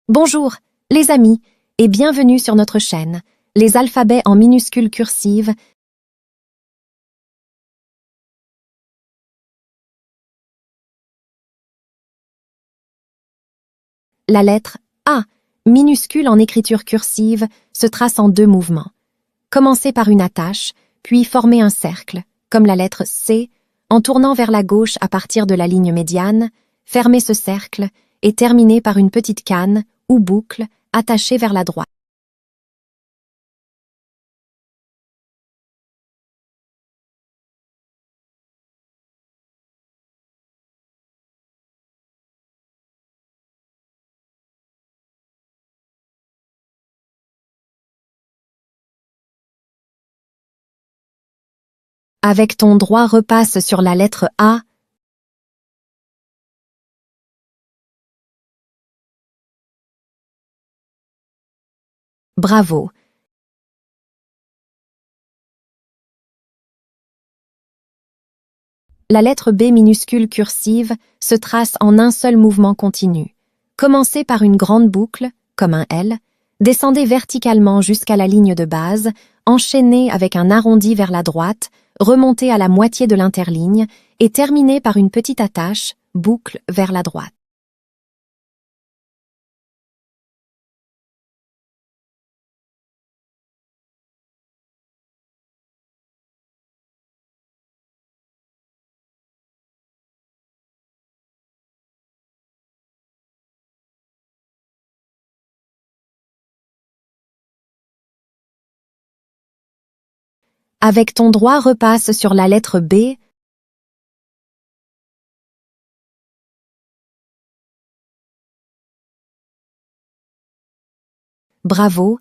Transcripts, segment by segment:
Bonjour, les amis, et bienvenue sur notre chaîne, les alphabets en minuscules cursives. La lettre A, minuscule en écriture cursive, se trace en 2 mouvements. Commencez par une attache, puis formez un cercle, comme la lettre C, en tournant vers la gauche à partir de la ligne médiane, fermez ce cercle et terminez par une petite canne ou boucle attachée vers la droite. Avec ton doigt repasse sur la lettre A. Bravo. La lettre B minuscule cursive se trace en un seul mouvement continu. Commencez par une grande boucle, comme un L, descendez verticalement jusqu'à la ligne de base, enchaînez avec un arrondi vers la droite, remontez à la moitié de l'interligne et terminez par une petite attache, boucle vers la droite. Avec ton doigt repasse sur la lettre B. Bravo.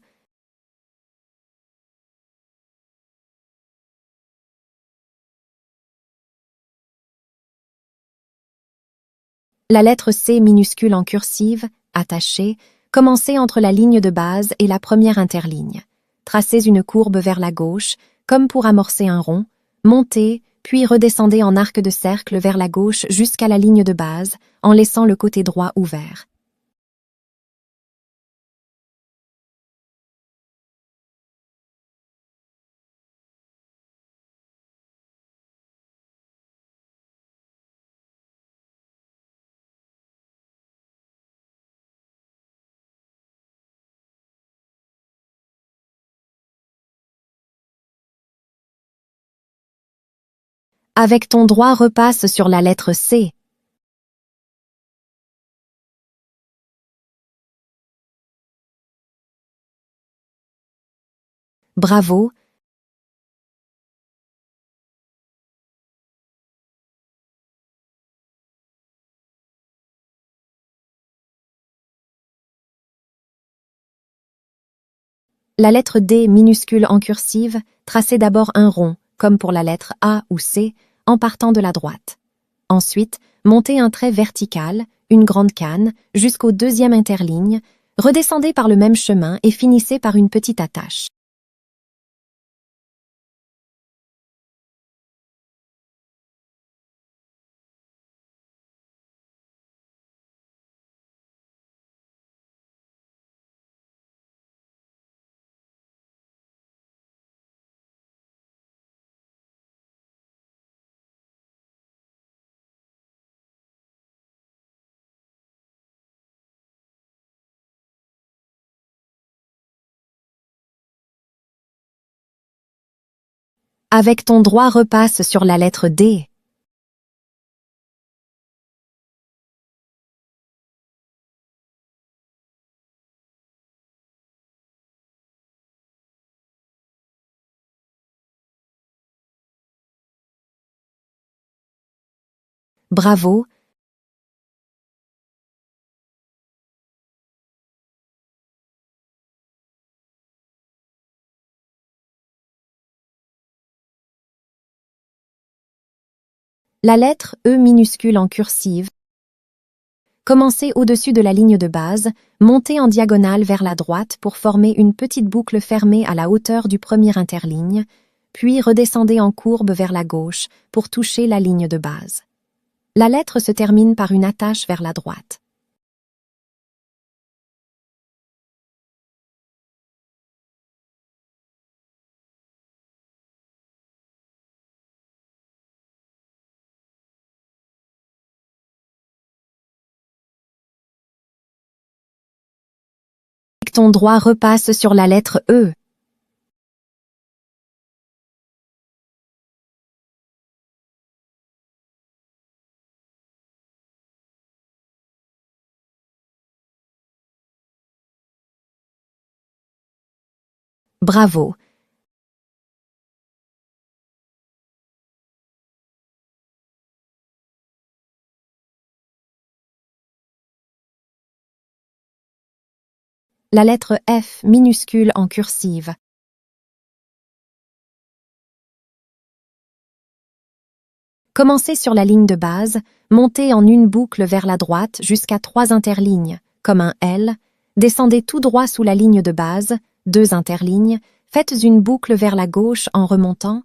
La lettre C minuscule en cursive, attachée, commencez entre la ligne de base et la première interligne. Tracez une courbe vers la gauche, comme pour amorcer un rond, montez, puis redescendez en arc de cercle vers la gauche jusqu'à la ligne de base, en laissant le côté droit ouvert. Avec ton doigt repasse sur la lettre C. Bravo. La lettre D minuscule en cursive, tracez d'abord un rond, comme pour la lettre A ou C, en partant de la droite. Ensuite, montez un trait vertical, une grande canne, jusqu'au deuxième interligne, redescendez par le même chemin et finissez par une petite attache. Avec ton doigt repasse sur la lettre D. Bravo. La lettre E minuscule en cursive. Commencez au-dessus de la ligne de base, montez en diagonale vers la droite pour former une petite boucle fermée à la hauteur du premier interligne, puis redescendez en courbe vers la gauche pour toucher la ligne de base. La lettre se termine par une attache vers la droite. Ton droit repasse sur la lettre E. Bravo. La lettre F minuscule en cursive. Commencez sur la ligne de base, montez en une boucle vers la droite jusqu'à 3 interlignes, comme un L, descendez tout droit sous la ligne de base, 2 interlignes, faites une boucle vers la gauche en remontant,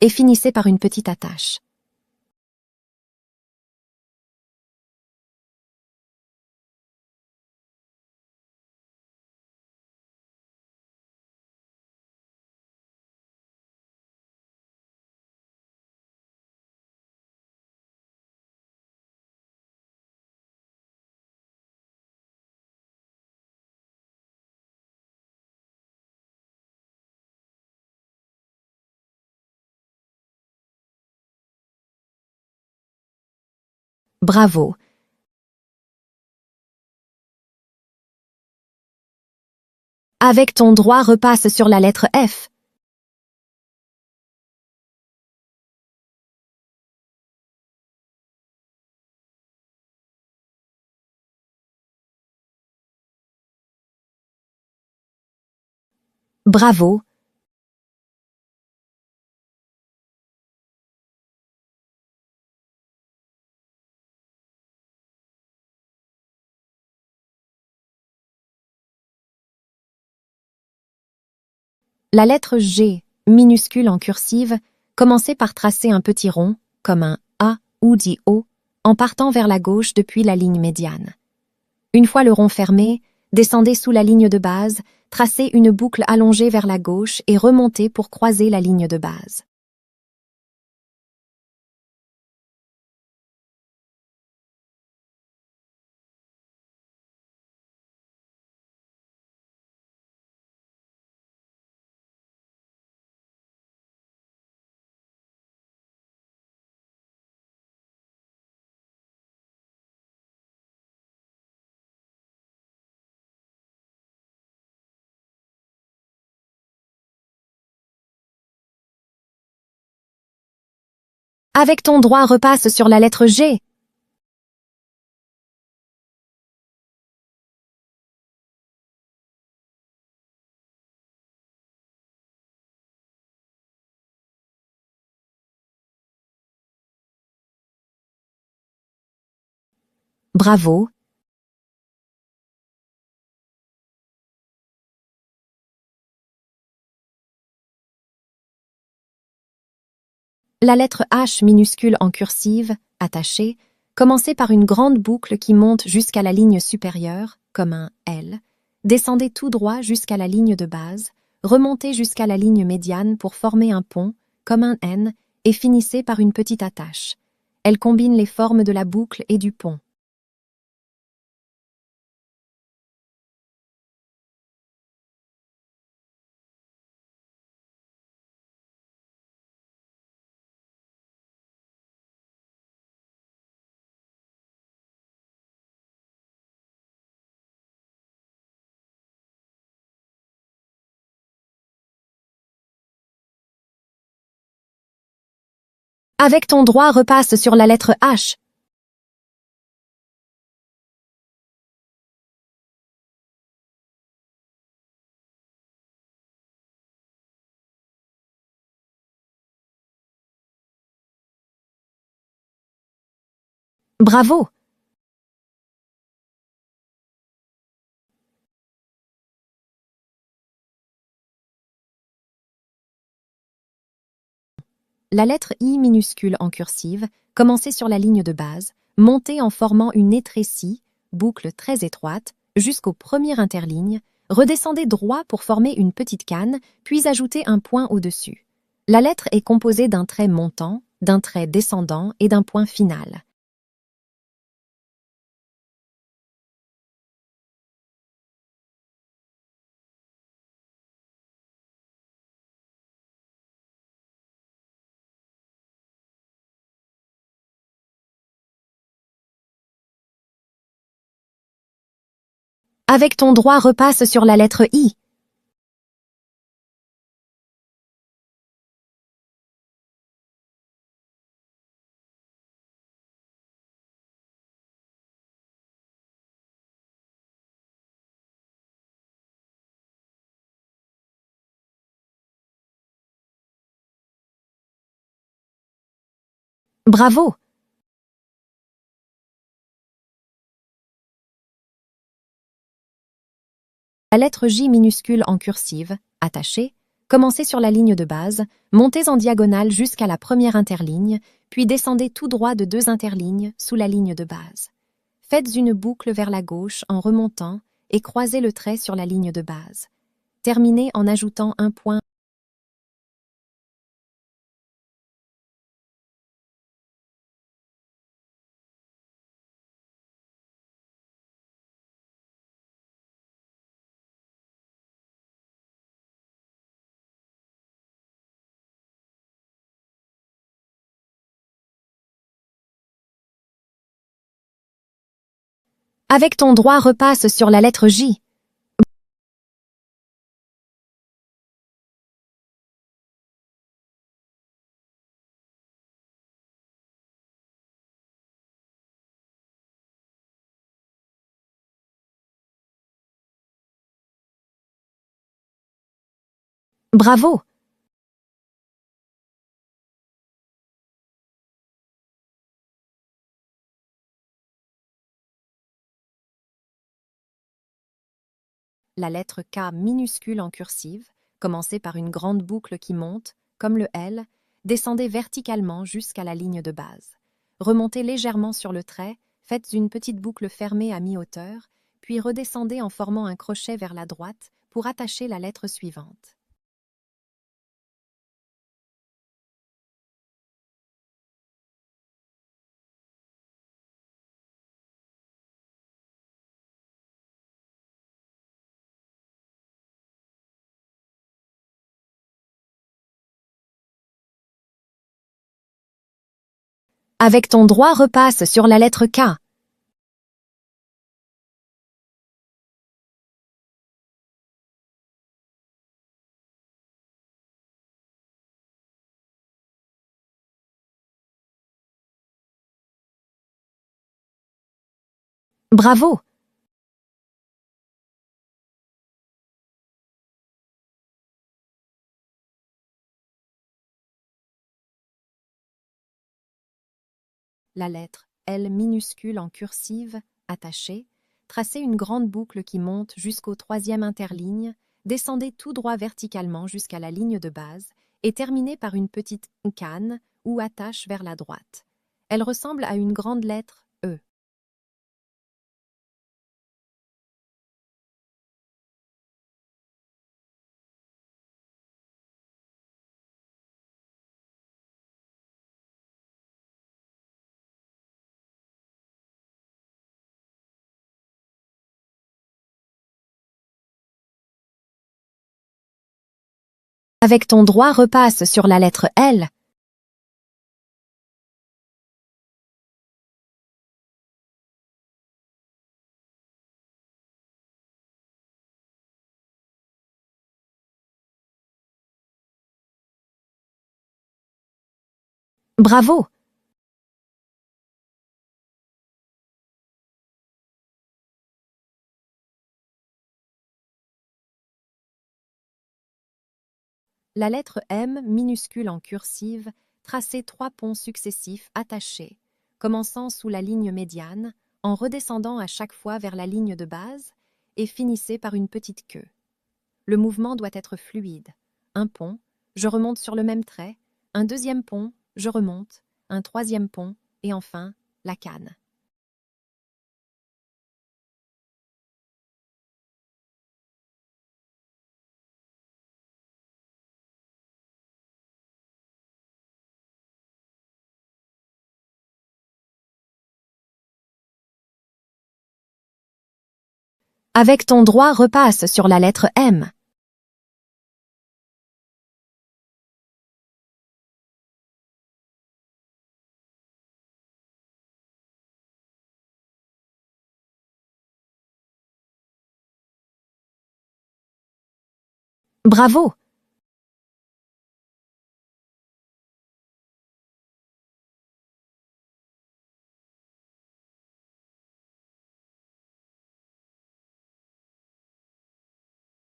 et finissez par une petite attache. Bravo. Avec ton droit repasse sur la lettre F. Bravo. La lettre G, minuscule en cursive, commencez par tracer un petit rond, comme un A ou dit O, en partant vers la gauche depuis la ligne médiane. Une fois le rond fermé, descendez sous la ligne de base, tracez une boucle allongée vers la gauche et remontez pour croiser la ligne de base. Avec ton droit repasse sur la lettre G. Bravo. La lettre H minuscule en cursive, attachée, commencez par une grande boucle qui monte jusqu'à la ligne supérieure, comme un L, descendez tout droit jusqu'à la ligne de base, remontez jusqu'à la ligne médiane pour former un pont, comme un N, et finissez par une petite attache. Elle combine les formes de la boucle et du pont. Avec ton droit repasse sur la lettre H. Bravo. La lettre I minuscule en cursive, commencez sur la ligne de base, montez en formant une étrécie, boucle très étroite, jusqu'au premier interligne, redescendez droit pour former une petite canne, puis ajoutez un point au-dessus. La lettre est composée d'un trait montant, d'un trait descendant et d'un point final. Avec ton droit, repasse sur la lettre I. Bravo! La lettre J minuscule en cursive, attachée, commencez sur la ligne de base, montez en diagonale jusqu'à la première interligne, puis descendez tout droit de 2 interlignes sous la ligne de base. Faites une boucle vers la gauche en remontant et croisez le trait sur la ligne de base. Terminez en ajoutant un point. Avec ton droit, repasse sur la lettre J. Bravo! La lettre K minuscule en cursive, commencez par une grande boucle qui monte, comme le L, descendez verticalement jusqu'à la ligne de base. Remontez légèrement sur le trait, faites une petite boucle fermée à mi-hauteur, puis redescendez en formant un crochet vers la droite pour attacher la lettre suivante. Avec ton droit, repasse sur la lettre K. Bravo! La lettre L minuscule en cursive, attachée, tracez une grande boucle qui monte jusqu'au 3e interligne, descendez tout droit verticalement jusqu'à la ligne de base et terminez par une petite canne ou attache vers la droite. Elle ressemble à une grande lettre E. Avec ton droit, repasse sur la lettre L. Bravo! La lettre M minuscule en cursive, tracez 3 ponts successifs attachés, commençant sous la ligne médiane, en redescendant à chaque fois vers la ligne de base, et finissez par une petite queue. Le mouvement doit être fluide. Un pont, je remonte sur le même trait, Un deuxième pont, je remonte, un troisième pont, et enfin, la canne. Avec ton droit, repasse sur la lettre M. Bravo!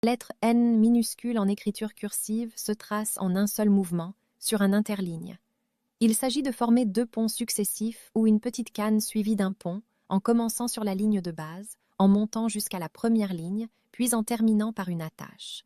La lettre N minuscule en écriture cursive se trace en un seul mouvement, sur un interligne. Il s'agit de former deux ponts successifs ou une petite canne suivie d'un pont, en commençant sur la ligne de base, en montant jusqu'à la première ligne, puis en terminant par une attache.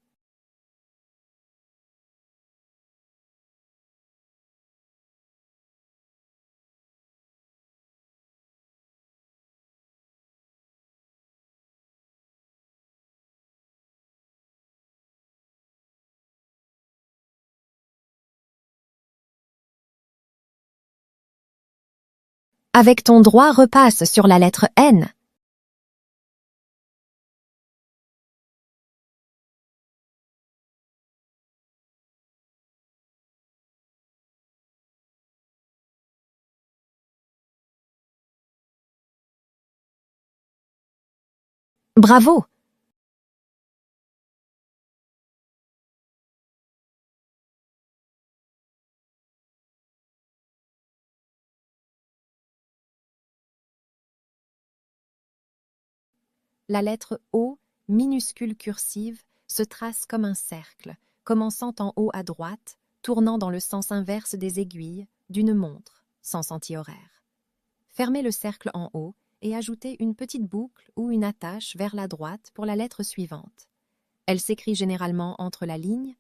Avec ton droit, repasse sur la lettre N. Bravo! La lettre O, minuscule cursive, se trace comme un cercle, commençant en haut à droite, tournant dans le sens inverse des aiguilles d'une montre, sens anti-horaire. Fermez le cercle en haut et ajoutez une petite boucle ou une attache vers la droite pour la lettre suivante. Elle s'écrit généralement entre la ligne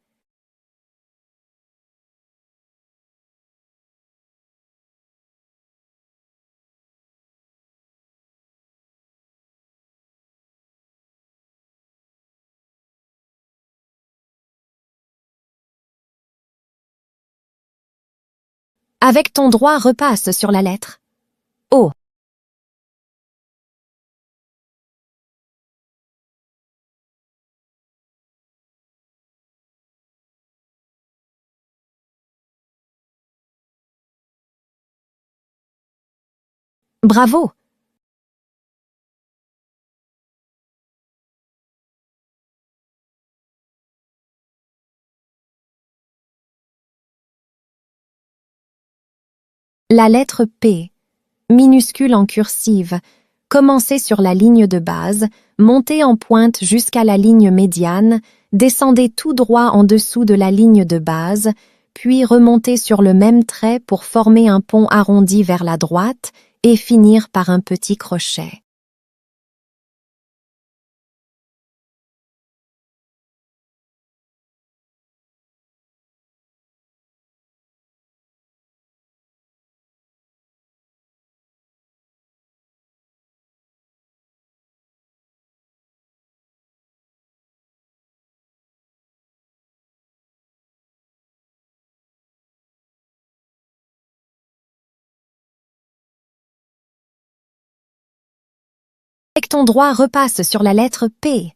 Avec ton droit, repasse sur la lettre O. Bravo! La lettre P, minuscule en cursive, commencez sur la ligne de base, montez en pointe jusqu'à la ligne médiane, descendez tout droit en dessous de la ligne de base, puis remontez sur le même trait pour former un pont arrondi vers la droite et finir par un petit crochet. Avec ton droit, repasse sur la lettre P.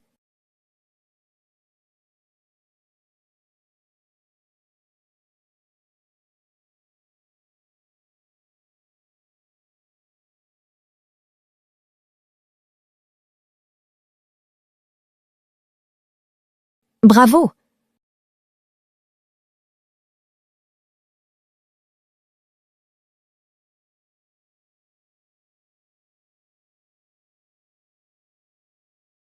Bravo!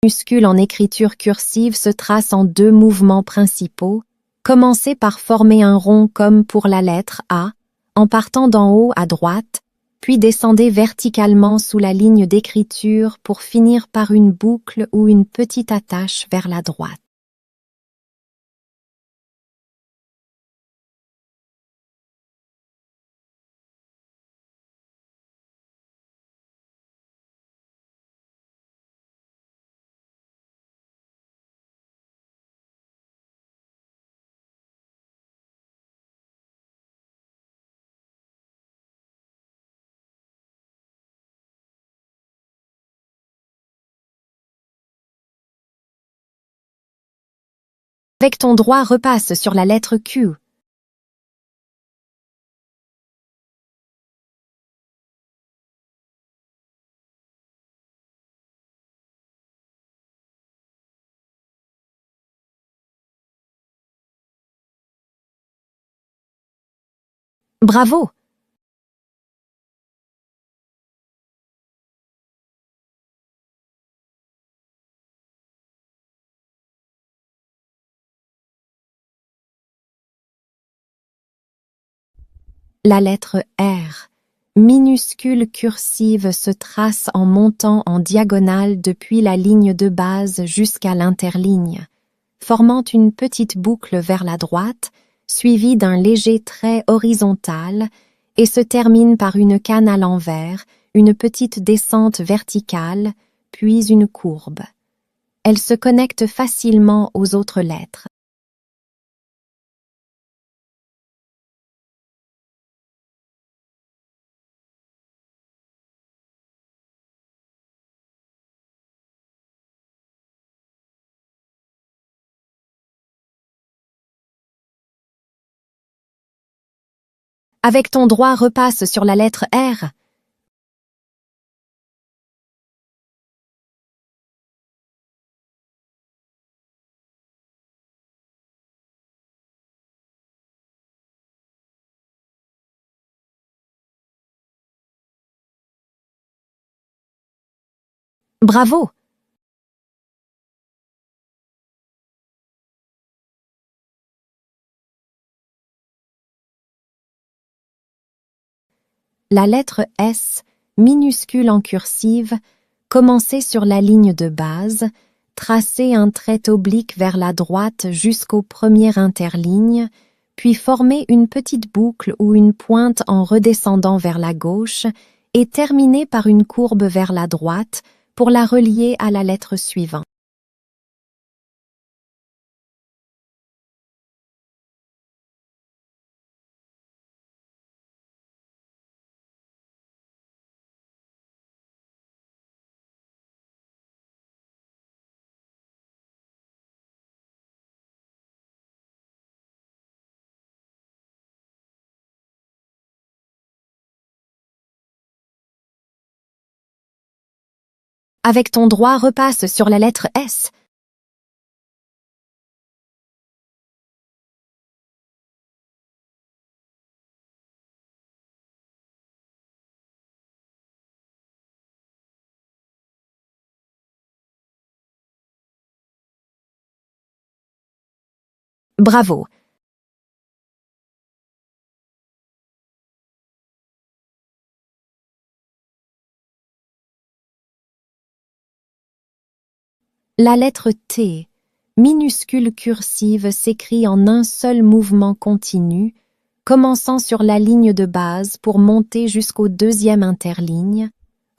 Minuscule en écriture cursive se trace en deux mouvements principaux. Commencez par former un rond comme pour la lettre A, en partant d'en haut à droite, puis descendez verticalement sous la ligne d'écriture pour finir par une boucle ou une petite attache vers la droite. Avec ton doigt, repasse sur la lettre Q. Bravo! La lettre R, minuscule cursive, se trace en montant en diagonale depuis la ligne de base jusqu'à l'interligne, formant une petite boucle vers la droite, suivie d'un léger trait horizontal, et se termine par une canne à l'envers, une petite descente verticale, puis une courbe. Elle se connecte facilement aux autres lettres. Avec ton doigt, repasse sur la lettre R. Bravo! La lettre S, minuscule en cursive, commencez sur la ligne de base, tracez un trait oblique vers la droite jusqu'au premier interligne, puis formez une petite boucle ou une pointe en redescendant vers la gauche et terminez par une courbe vers la droite pour la relier à la lettre suivante. Avec ton doigt, repasse sur la lettre S. Bravo! La lettre T, minuscule cursive, s'écrit en un seul mouvement continu, commençant sur la ligne de base pour monter jusqu'au deuxième interligne,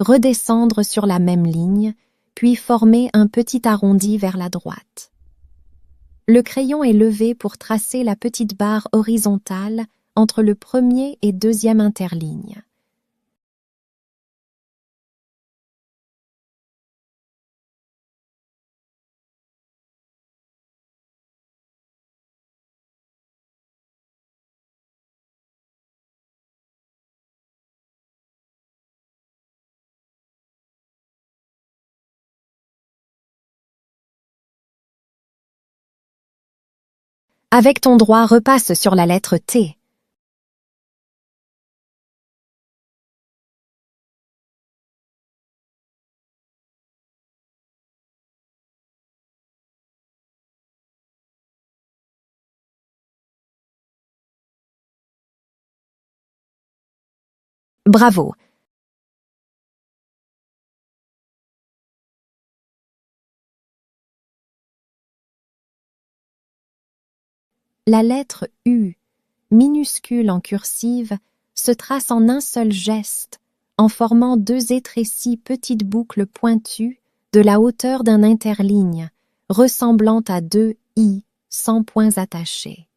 redescendre sur la même ligne, puis former un petit arrondi vers la droite. Le crayon est levé pour tracer la petite barre horizontale entre le premier et deuxième interligne. Avec ton doigt, repasse sur la lettre T. Bravo! La lettre U, minuscule en cursive, se trace en un seul geste, en formant deux étrécies petites boucles pointues de la hauteur d'un interligne, ressemblant à deux I sans points attachés.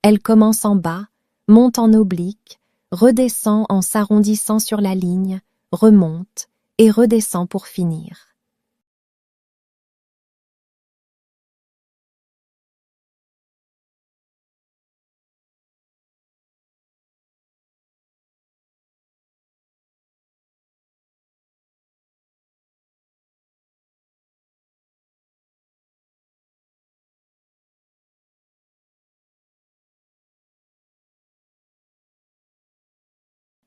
Elle commence en bas, monte en oblique, redescend en s'arrondissant sur la ligne, remonte et redescend pour finir.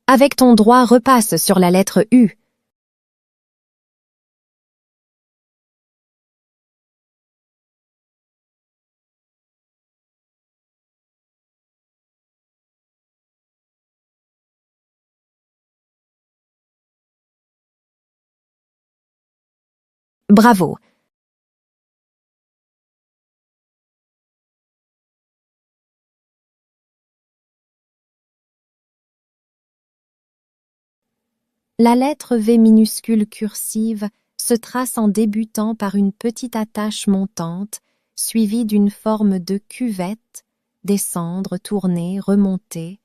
Avec ton doigt, repasse sur la lettre U. Bravo! La lettre V minuscule cursive se trace en débutant par une petite attache montante, suivie d'une forme de cuvette, descendre, tourner, remonter,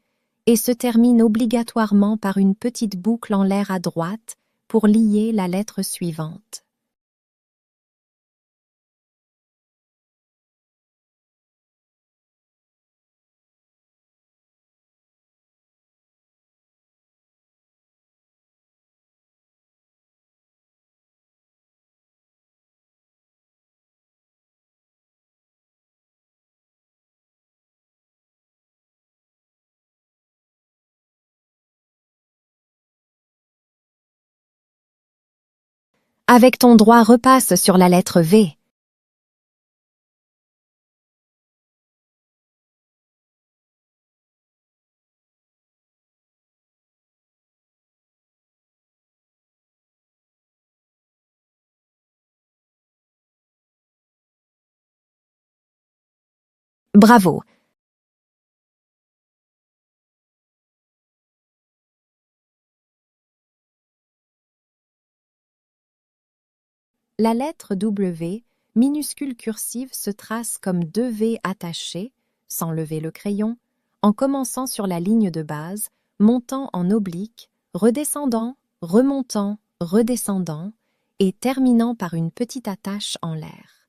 et se termine obligatoirement par une petite boucle en l'air à droite pour lier la lettre suivante. Avec ton doigt, repasse sur la lettre V. Bravo! La lettre W, minuscule cursive, se trace comme deux V attachés, sans lever le crayon, en commençant sur la ligne de base, montant en oblique, redescendant, remontant, redescendant, et terminant par une petite attache en l'air.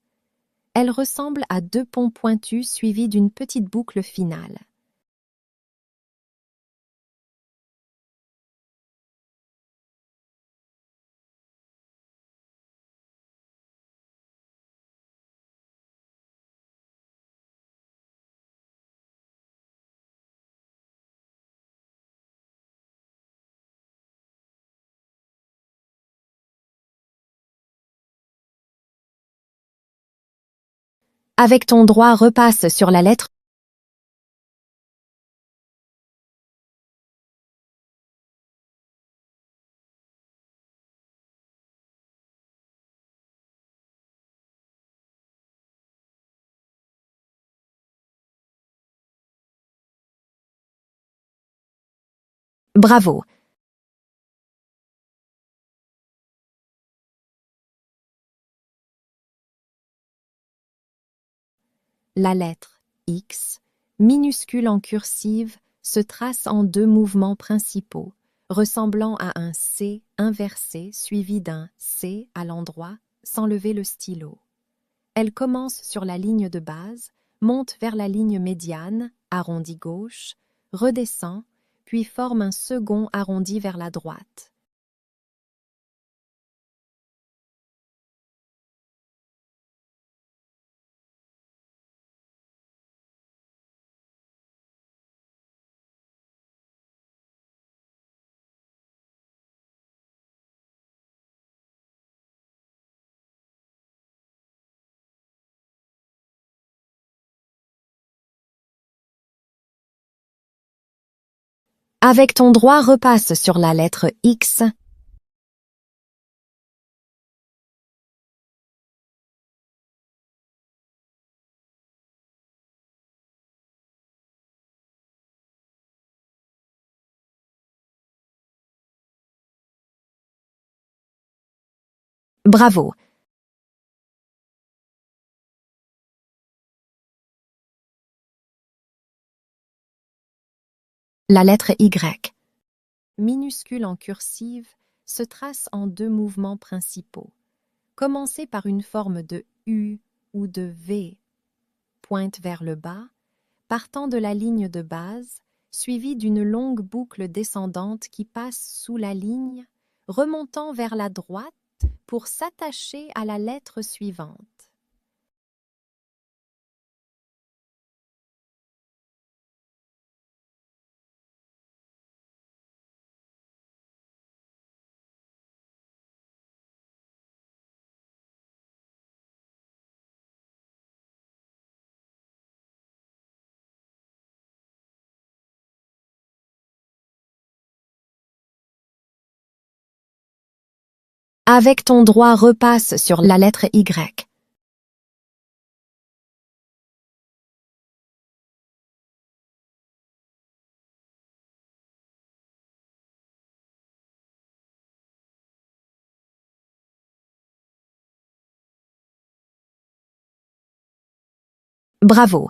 Elle ressemble à deux ponts pointus suivis d'une petite boucle finale. Avec ton doigt, repasse sur la lettre. Bravo! La lettre X, minuscule en cursive, se trace en deux mouvements principaux, ressemblant à un C inversé suivi d'un C à l'endroit, sans lever le stylo. Elle commence sur la ligne de base, monte vers la ligne médiane, arrondi gauche, redescend, puis forme un second arrondi vers la droite. Avec ton doigt, repasse sur la lettre X. Bravo! La lettre Y, minuscule en cursive, se trace en deux mouvements principaux. Commencez par une forme de U ou de V, pointe vers le bas, partant de la ligne de base, suivie d'une longue boucle descendante qui passe sous la ligne, remontant vers la droite pour s'attacher à la lettre suivante. Avec ton droit, repasse sur la lettre Y. Bravo.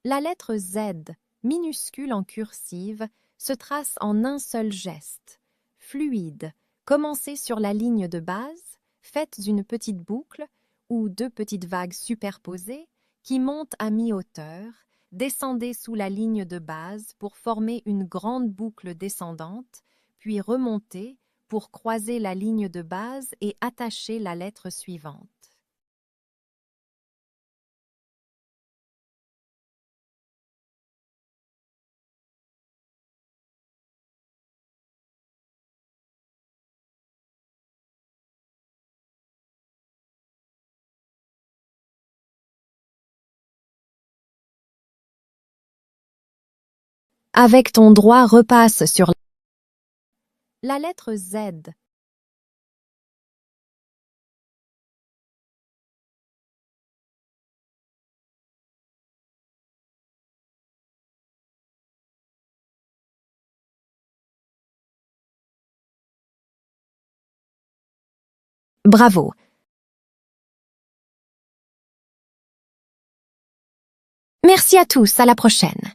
La lettre Z, minuscule en cursive, se trace en un seul geste. Fluide. Commencez sur la ligne de base, faites une petite boucle ou deux petites vagues superposées qui montent à mi-hauteur, descendez sous la ligne de base pour former une grande boucle descendante, puis remontez pour croiser la ligne de base et attacher la lettre suivante. Avec ton droit, repasse sur la lettre Z. Bravo. Merci à tous, à la prochaine.